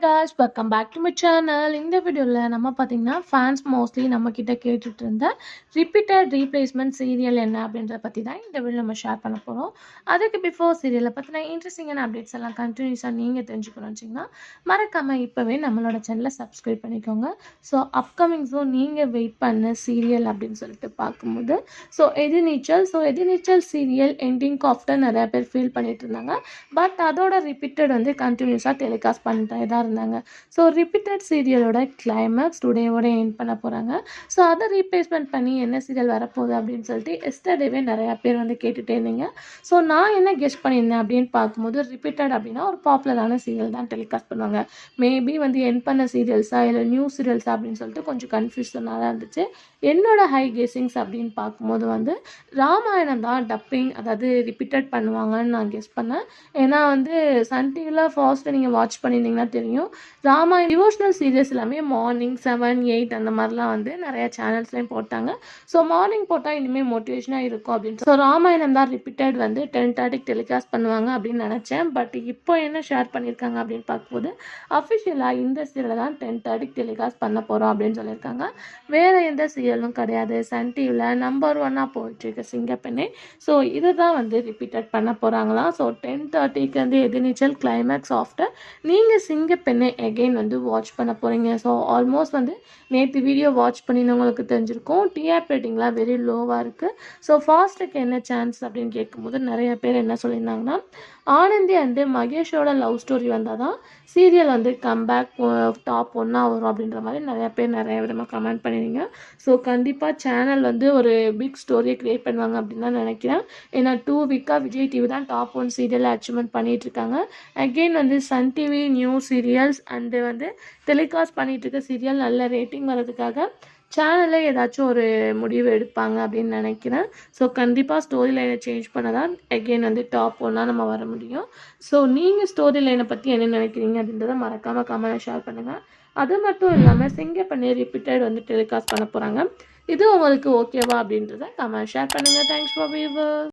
guys, welcome back to my channel. இந்த வீடியோல நம்ம பாத்தீங்கன்னா ஃபேன்ஸ் மோஸ்ட்லி நம்ம கிட்ட கேட்டுட்டு இருந்த ரிப்பீட்டட் ரீப்ளேஸ்மெண்ட் சீரியல் என்ன அப்படின்றத பத்தி தான் இந்த வீடியோ நம்ம ஷேர் பண்ண போறோம். அதுக்கு பிஃபோர் சீரியலை பத்தின இன்ட்ரெஸ்டிங்கான அப்டேட்ஸ் எல்லாம் கண்டினியூஸா நீங்க தெரிஞ்சுக்கணும்னு வச்சீங்கன்னா மறக்காம இப்பவே நம்மளோட சேனலை சப்ஸ்கிரைப் பண்ணிக்கோங்க. ஸோ அப்கமிங் ஸோ நீங்க வெயிட் பண்ண சீரியல் அப்படின்னு சொல்லிட்டு பார்க்கும்போது எதிர்நீச்சல் சீரியல் எண்டிங் ஆஃப்டர் நிறைய பேர் ஃபீல் பண்ணிட்டு இருந்தாங்க. பட் அதோட ரிப்பீட்டட் வந்து கண்டினியூஸாக டெலிகாஸ்ட் பண்ணிட்டே தான் இருந்தாங்க. ஸோ ரிப்பீட்டட் சீரியலோட கிளைமேக்ஸ் டுடேவோட எண்ட் பண்ண போகிறாங்க. ஸோ அதை ரீப்ளேஸ்மெண்ட் பண்ணி என்ன சீரியல் வரப்போகுது அப்படின்னு சொல்லிட்டு எஸ்டர்டேவே நிறையா பேர் வந்து கேட்டுகிட்டே இருந்தீங்க. ஸோ நான் என்ன கெஸ்ட் பண்ணியிருந்தேன் அப்படின்னு பார்க்கும்போது ரிப்பீட்டட் அப்படின்னா ஒரு பாப்புலரான சீரியல் தான் டெலிகாஸ்ட் பண்ணுவாங்க. மேபி வந்து எண்ட் பண்ண சீரியல்ஸா இல்லை நியூ சீரியல்ஸா அப்படின்னு சொல்லிட்டு கொஞ்சம் கன்ஃபியூஷனாக தான் இருந்துச்சு. என்னோட ஹை கெஸ்ஸிங்ஸ் அப்படின்னு பார்க்கும்போது வந்து ராமாயணம் தான் டப்பிங் அதாவது ரிப்பீட்டட் பண்ணுவாங்கன்னு நான் கெஸ் பண்ணேன். ஏன்னா வந்து சன் டிவியில் ஃபாஸ்ட்டு நீங்கள் வாட்ச் பண்ணியிருந்தீங்கன்னா தெரியும், ராமாயணம் டிவோஷனல் சீரியல்ஸ் எல்லாமே மார்னிங் 7, 8 அந்த மாதிரிலாம் வந்து நிறையா சேனல்ஸ்லேயும் போட்டாங்க. ஸோ மார்னிங் போட்டால் இனிமேல் மோட்டிவேஷனாக இருக்கும் அப்படின்ட்டு ஸோ ராமாயணம் தான் ரிப்பீட்டட் வந்து 10:30 டெலிகாஸ்ட் பண்ணுவாங்க அப்படின்னு நினச்சேன். பட் இப்போ என்ன ஷேர் பண்ணியிருக்காங்க அப்படின்னு பார்க்கும்போது அஃபிஷியலாக இந்த சீரியலை தான் 10:30 டெலிகாஸ்ட் பண்ண போகிறோம் அப்படின்னு சொல்லியிருக்காங்க. வேறு எந்த சீரியலும் கிடையாது. சன் டிவியில் நம்பர் 1 போயிட்டுருக்கு சிங்கப்பெண்ணே. ஸோ இதை தான் வந்து ரிப்பீட்டட் பண்ண போகிறாங்களாம். ஸோ 10:30க்கு வந்து எதிர்நீச்சல் கிளைமேக்ஸ் ஆஃப்டர் நீங்கள் சிங்கப்பெண்ணை எகெயின் வந்து வாட்ச் பண்ண போகிறீங்க. ஸோ ஆல்மோஸ்ட் வந்து நேற்று வீடியோ வாட்ச் பண்ணினவங்களுக்கு தெரிஞ்சிருக்கும் டிஆர்பி ரேட்டிங்லாம் வெரி லோவாக இருக்குது. ஸோ ஃபாஸ்ட்டுக்கு என்ன சான்ஸ் அப்படின்னு கேட்கும்போது நிறைய பேர் என்ன சொல்லியிருந்தாங்கன்னா ஆனந்தி அண்டு மகேஷோட லவ் ஸ்டோரி வந்தால் தான் சீரியல் வந்து கம்பேக் டாப் 1 வரும் அப்படின்ற மாதிரி நிறையா பேர் நிறைய விதமாக கமெண்ட் பண்ணிடுங்க. ஸோ கண்டிப்பாக சேனல் வந்து ஒரு பிக் ஸ்டோரியை க்ரியேட் பண்ணுவாங்க அப்படின்னு தான் நினைக்கிறேன். ஏன்னா 2 வீக்காக விஜய் டிவி தான் டாப் 1 சீரியலை அச்சீவ்மெண்ட் பண்ணிகிட்ருக்காங்க. அகெயின் வந்து Sun TV new serials and வந்து டெலிகாஸ்ட் பண்ணிகிட்ருக்க சீரியல் நல்ல ரேட்டிங் வர்றதுக்காக சேனலில் ஏதாச்சும் ஒரு முடிவு எடுப்பாங்க அப்படின்னு நினைக்கிறேன். ஸோ கண்டிப்பாக ஸ்டோரி லைனை சேஞ்ச் பண்ண தான் எகெயின் வந்து டாப் 1 நம்ம வர முடியும். ஸோ நீங்கள் ஸ்டோரி லைனை பற்றி என்ன நினைக்கிறீங்க அப்படின்றத மறக்காமல் கமெண்ட்டில் ஷேர் பண்ணுங்கள். அது மட்டும் இல்லாமல் சிங்கப்பெண்ணை ரிப்பீட்டட் வந்து டெலிகாஸ்ட் பண்ண போகிறாங்க. இது உங்களுக்கு ஓகேவா அப்படின்றத கமெண்ட் ஷேர் பண்ணுங்கள். Thanks for viewers.